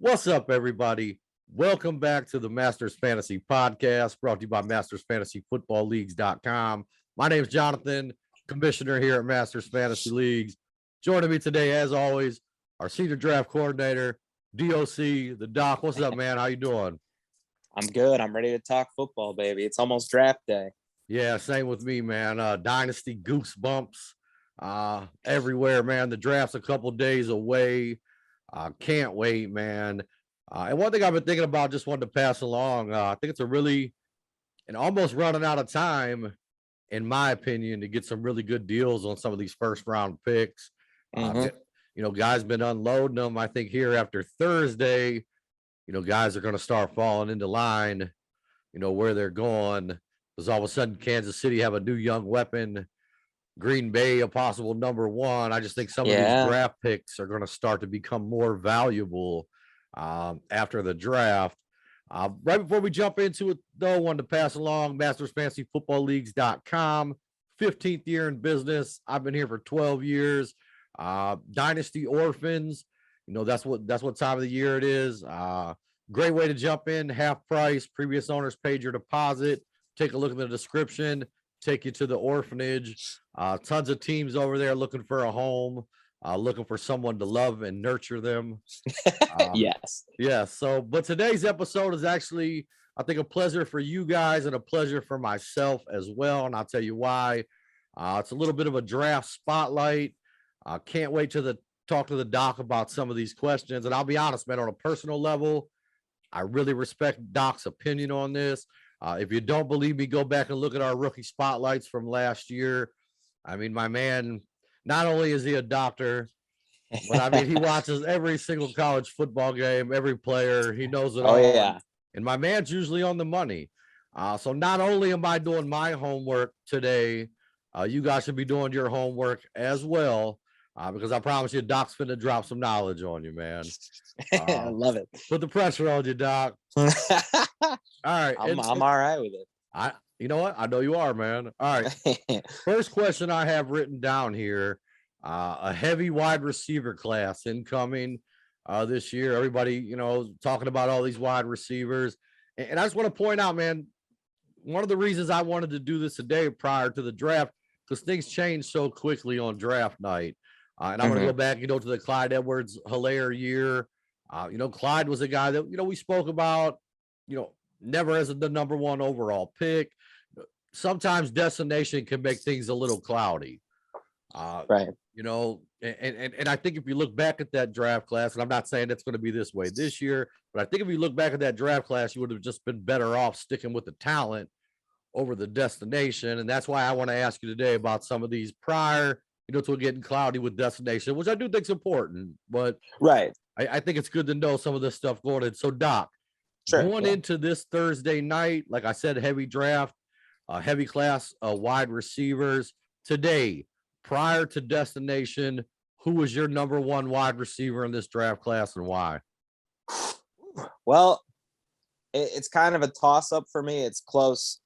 What's up, everybody? Welcome back to the Masters Fantasy Podcast, brought to you by mastersfantasyfootballleagues.com. My name is Jonathan, commissioner here at Masters Fantasy Leagues. Joining me today, as always, our senior draft coordinator, DOC, the Doc. What's up, man? How you doing? I'm good. I'm ready to talk football, baby. It's almost draft day. Yeah, same with me, man. Dynasty goosebumps everywhere, man. The draft's a couple days away. Can't wait, man. And one thing I've been thinking about, just wanted to pass along. I think it's and almost running out of time, in my opinion, to get some really good deals on some of these first round picks. Guys been unloading them. I think here after Thursday, guys are going to start falling into line, where they're going. Because all of a sudden, Kansas City have a new young weapon. Green Bay, a possible number one. I just think some of these draft picks are going to start to become more valuable after the draft. Right before we jump into it, though, I wanted to pass along mastersfantasyfootballleagues.com. 15th year in business. I've been here for 12 years. Dynasty Orphans, that's what time of the year it is. Great way to jump in, half price. Previous owners paid your deposit. Take a look at the description. Take you to the orphanage. Tons of teams over there looking for a home, looking for someone to love and nurture them. Yes. Yeah. But today's episode is actually, I think, a pleasure for you guys and a pleasure for myself as well. And I'll tell you why. It's a little bit of a draft spotlight. Can't wait to talk to the Doc about some of these questions. And I'll be honest, man, on a personal level, I really respect Doc's opinion on this. If you don't believe me, go back and look at our rookie spotlights from last year. I mean, my man, not only is he a doctor, but I mean, he watches every single college football game, every player. He knows it all. Yeah. And my man's usually on the money. So not only am I doing my homework today, you guys should be doing your homework as well. Because I promise you, Doc's finna drop some knowledge on you, man. I love it. Put the pressure on you, Doc. All right. I'm all right with it. You know what? I know you are, man. All right. First question I have written down here, a heavy wide receiver class incoming this year. Everybody, talking about all these wide receivers. And I just want to point out, man, one of the reasons I wanted to do this today prior to the draft, because things change so quickly on draft night. And I'm going to go back, to the Clyde Edwards-Helaire year. Clyde was a guy that, we spoke about, never as the number one overall pick. Sometimes destination can make things a little cloudy. Right. And I think if you look back at that draft class, and I'm not saying it's going to be this way this year, but I think if you look back at that draft class, you would have just been better off sticking with the talent over the destination. And that's why I want to ask you today about some of these prior, to getting cloudy with destination, which I do think is important. But right. I think it's good to know some of this stuff going in. So, Doc, going into this Thursday night, like I said, heavy draft, heavy class, wide receivers. Today, prior to destination, who was your number one wide receiver in this draft class and why? Well, it's kind of a toss-up for me. It's close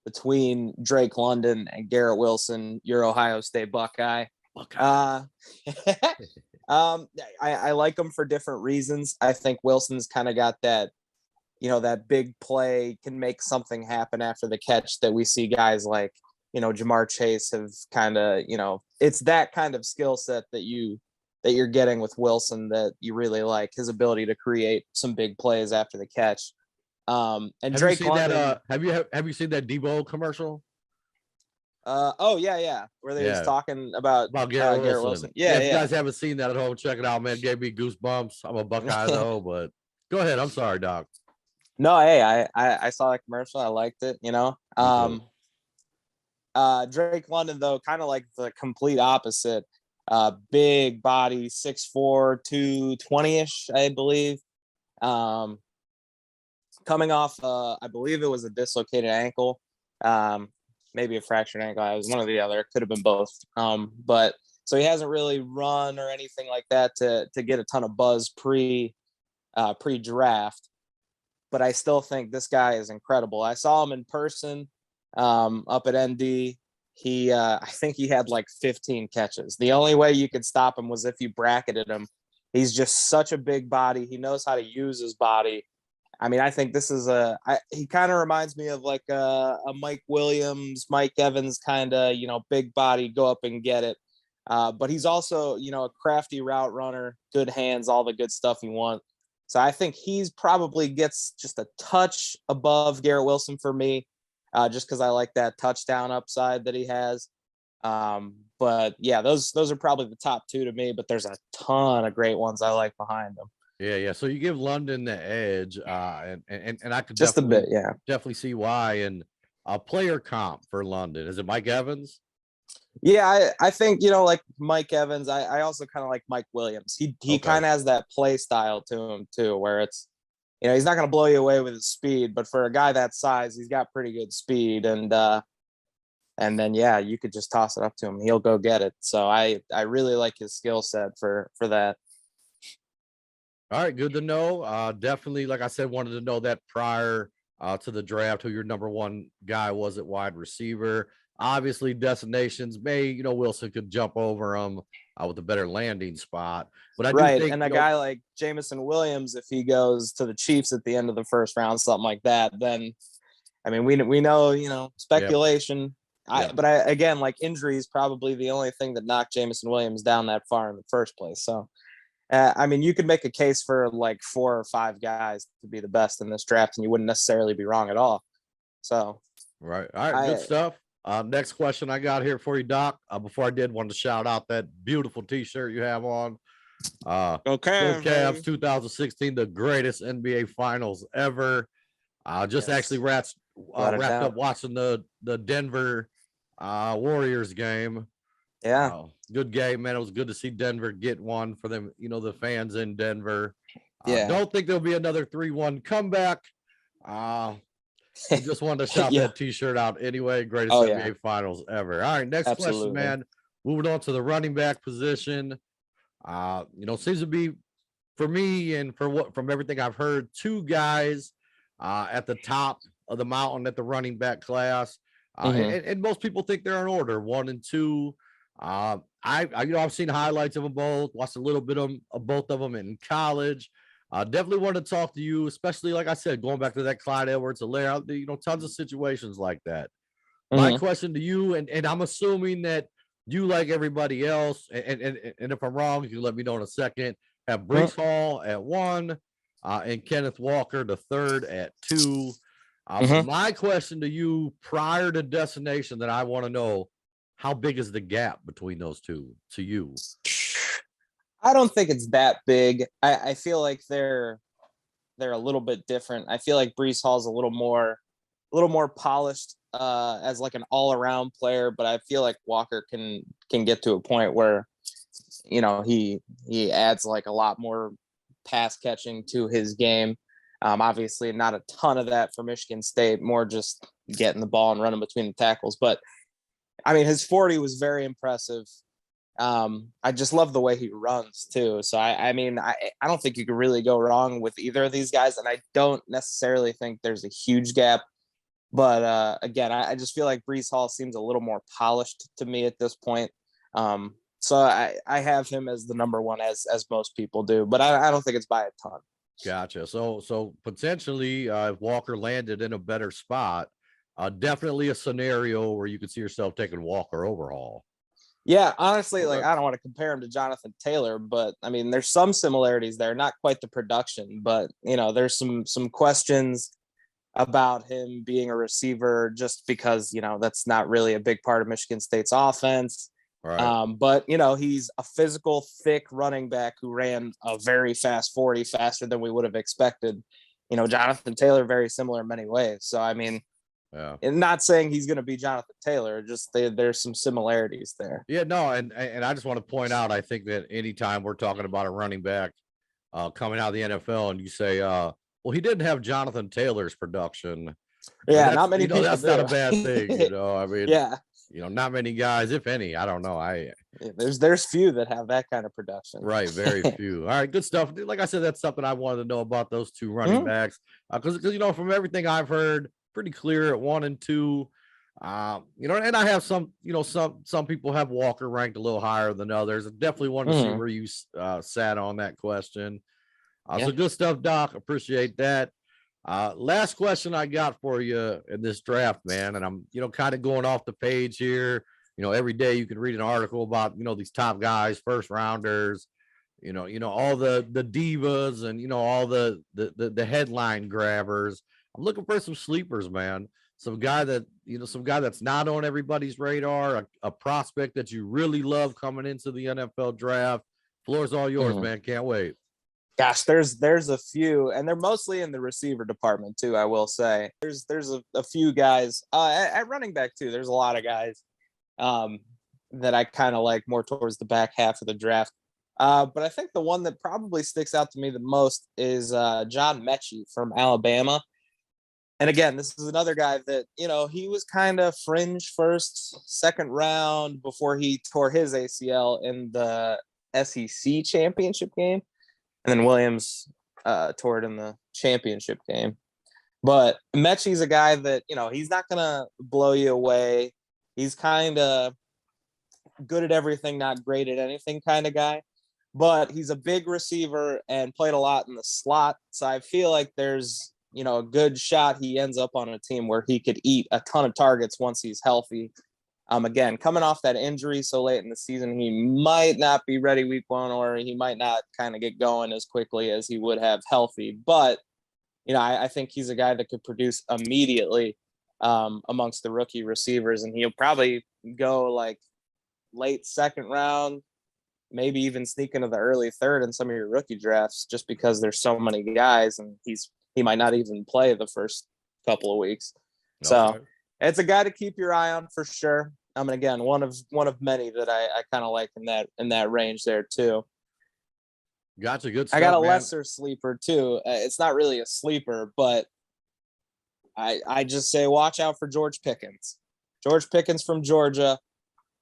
between Drake London and Garrett Wilson, your Ohio State Buckeye. I like them for different reasons. I think Wilson's kind of got that, that big play, can make something happen after the catch that we see guys like, Jamar Chase have kind of, it's that kind of skill set that you're getting with Wilson that you really like, his ability to create some big plays after the catch. And have Drake London, have you seen that Debo commercial? Where they was talking about Garrett Wilson. If you guys haven't seen that at home, check it out, man. Gave me goosebumps. I'm a Buckeye though, but go ahead. I'm sorry, Doc. No, hey, I saw that commercial. I liked it. Drake London though, kind of like the complete opposite. Big body, 6'4", 220-ish, I believe. Coming off, I believe it was a dislocated ankle, maybe a fractured ankle. I was one or the other. It could have been both. But so he hasn't really run or anything like that to get a ton of buzz pre-draft. But I still think this guy is incredible. I saw him in person up at ND. I think he had like 15 catches. The only way you could stop him was if you bracketed him He's just such a big body. He knows how to use his body. I mean, I think this is he kind of reminds me of like a Mike Williams, Mike Evans kind of, big body, go up and get it. But he's also, a crafty route runner, good hands, all the good stuff you want. So I think he's probably gets just a touch above Garrett Wilson for me, just because I like that touchdown upside that he has. But yeah, those are probably the top two to me, but there's a ton of great ones I like behind them. Yeah. So you give London the edge, and I could Just a bit, yeah. definitely see why. And a player comp for London, is it Mike Evans? Yeah, I think, like Mike Evans, I also kind of like Mike Williams. He Okay. kind of has that play style to him too, where it's, he's not going to blow you away with his speed, but for a guy that size, he's got pretty good speed. And then, yeah, you could just toss it up to him. He'll go get it. So I really like his skill set for that. All right, good to know. Definitely, like I said, wanted to know that prior to the draft, who your number one guy was at wide receiver. Obviously, destinations may, Wilson could jump over him with a better landing spot. But I do think, and a guy like Jameson Williams, if he goes to the Chiefs at the end of the first round, something like that, then, I mean, we know, speculation. Yeah. But again, like injury is probably the only thing that knocked Jameson Williams down that far in the first place. So, I mean, you could make a case for like 4 or 5 guys to be the best in this draft, and you wouldn't necessarily be wrong at all. So, right. All right, good stuff. Next question I got here for you, Doc. Before I did, wanted to shout out that beautiful T-shirt you have on. Okay, Cavs 2016, the greatest NBA Finals ever. Actually wrapped up watching the Denver Warriors game. Yeah, good game, man. It was good to see Denver get one for them. The fans in Denver. Don't think there'll be another 3-1 comeback. Just wanted to shout that T-shirt out anyway. Greatest NBA Finals ever. All right, next question, man. Moving on to the running back position. Seems to be, for me and from everything I've heard, 2 guys at the top of the mountain at the running back class. And most people think they're in order, 1 and 2. I've seen highlights of them both, watched a little bit of both of them in college. Definitely want to talk to you, especially like I said, going back to that Clyde Edwards-Helaire, tons of situations like that. My question to you, and I'm assuming that you, like everybody else, and if I'm wrong, you can let me know in a second, have Breece Hall at 1, and Kenneth Walker the third at 2. My question to you prior to destination that I want to know, how big is the gap between those two to you? I don't think it's that big. I feel like they're a little bit different. I feel like Breece Hall's a little more polished as like an all-around player, but I feel like Walker can get to a point where he adds like a lot more pass catching to his game. Obviously not a ton of that for Michigan State, more just getting the ball and running between the tackles. But I mean, his 40 was very impressive. I just love the way he runs too. So I mean, I don't think you could really go wrong with either of these guys. And I don't necessarily think there's a huge gap, but again, I just feel like Breece Hall seems a little more polished to me at this point. So I have him as the number 1 as most people do, but I don't think it's by a ton. Gotcha. So potentially if Walker landed in a better spot, definitely a scenario where you could see yourself taking Walker over Hall. Yeah, honestly, like I don't want to compare him to Jonathan Taylor, but I mean, there's some similarities there, not quite the production, but there's some questions about him being a receiver just because, that's not really a big part of Michigan State's offense. Right. But he's a physical, thick running back who ran a very fast 40, faster than we would have expected. Jonathan Taylor, very similar in many ways. So, I mean, and not saying he's going to be Jonathan Taylor, just there's some similarities there. Yeah, no, and I just want to point out, I think that anytime we're talking about a running back coming out of the NFL and you say, well, he didn't have Jonathan Taylor's production. Yeah, not many people that's do. Not a bad thing, I mean, yeah. Not many guys, if any. I don't know. There's few that have that kind of production. Right, very few. All right, good stuff. Like I said, that's something I wanted to know about those 2 running backs because from everything I've heard, pretty clear at 1 and 2. And I have some, some people have Walker ranked a little higher than others. I definitely wanted to see where you sat on that question. So good stuff, Doc. Appreciate that. Last question I got for you in this draft, man. And I'm, kind of going off the page here. Every day you can read an article about, these top guys, first rounders, all the divas and, all the headline grabbers. I'm looking for some sleepers, man. Some guy that's not on everybody's radar, a prospect that you really love coming into the NFL draft. Floor's all yours, man. Can't wait. Gosh, there's a few, and they're mostly in the receiver department too. I will say there's a few guys at running back too. There's a lot of guys that I kind of like more towards the back half of the draft. But I think the one that probably sticks out to me the most is John Mechie from Alabama. And again, this is another guy that, he was kind of fringe first, second round before he tore his ACL in the SEC championship game. And then Williams tore it in the championship game. But Mechie's a guy that, he's not going to blow you away. He's kind of good at everything, not great at anything kind of guy. But he's a big receiver and played a lot in the slot. So I feel like there's, a good shot he ends up on a team where he could eat a ton of targets once he's healthy. Again, coming off that injury so late in the season, he might not be ready week one, or he might not kind of get going as quickly as he would have healthy. But, I think he's a guy that could produce immediately amongst the rookie receivers, and he'll probably go like late second round, maybe even sneak into the early third in some of your rookie drafts, just because there's so many guys, and he might not even play the first couple of weeks. Okay. So it's a guy to keep your eye on for sure. Again, one of many that I kind of like in that range there too. Gotcha. Good stuff, I got a man. lesser sleeper too. It's not really a sleeper, but I just say watch out for George Pickens. George Pickens from Georgia.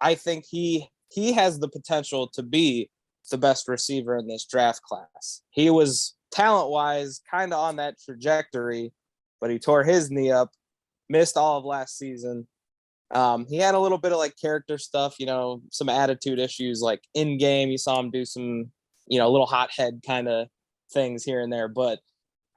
I think he has the potential to be the best receiver in this draft class. He was talent-wise kind of on that trajectory, but he tore his knee up, missed all of last season. He had a little bit of like character stuff, some attitude issues, like in game. You saw him do some, little hothead kind of things here and there. But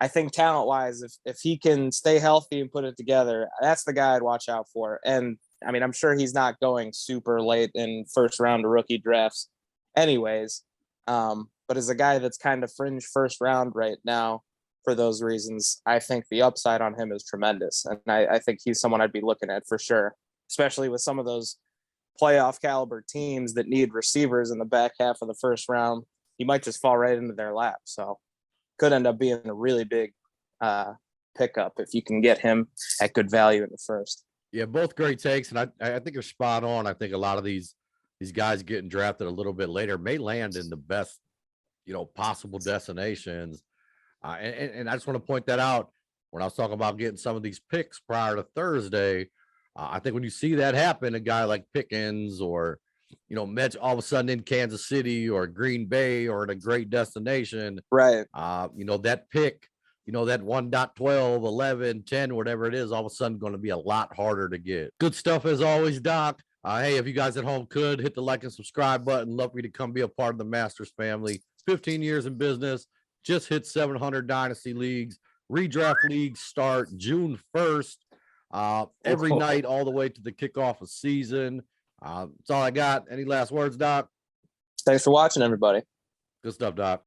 I think talent-wise, if he can stay healthy and put it together, that's the guy I'd watch out for. And I'm sure he's not going super late in first round of rookie drafts anyways. But as a guy that's kind of fringe first round right now, for those reasons, I think the upside on him is tremendous. And I think he's someone I'd be looking at for sure, especially with some of those playoff caliber teams that need receivers in the back half of the first round. He might just fall right into their lap. So could end up being a really big pickup if you can get him at good value in the first. Yeah, both great takes. And I think you're spot on. I think a lot of these guys getting drafted a little bit later may land in the best, possible destinations. And I just want to point that out when I was talking about getting some of these picks prior to Thursday. I think when you see that happen, a guy like Pickens or, Mets all of a sudden in Kansas City or Green Bay or in a great destination, right? That pick, that 1.12, 11, 10, whatever it is, all of a sudden going to be a lot harder to get. Good stuff as always, Doc. Hey, if you guys at home could hit the like and subscribe button, love for you to come be a part of the Masters family. 15 years in business, just hit 700 Dynasty leagues. Redraft leagues start June 1st, every night all the way to the kickoff of season. That's all I got. Any last words, Doc? Thanks for watching, everybody. Good stuff, Doc.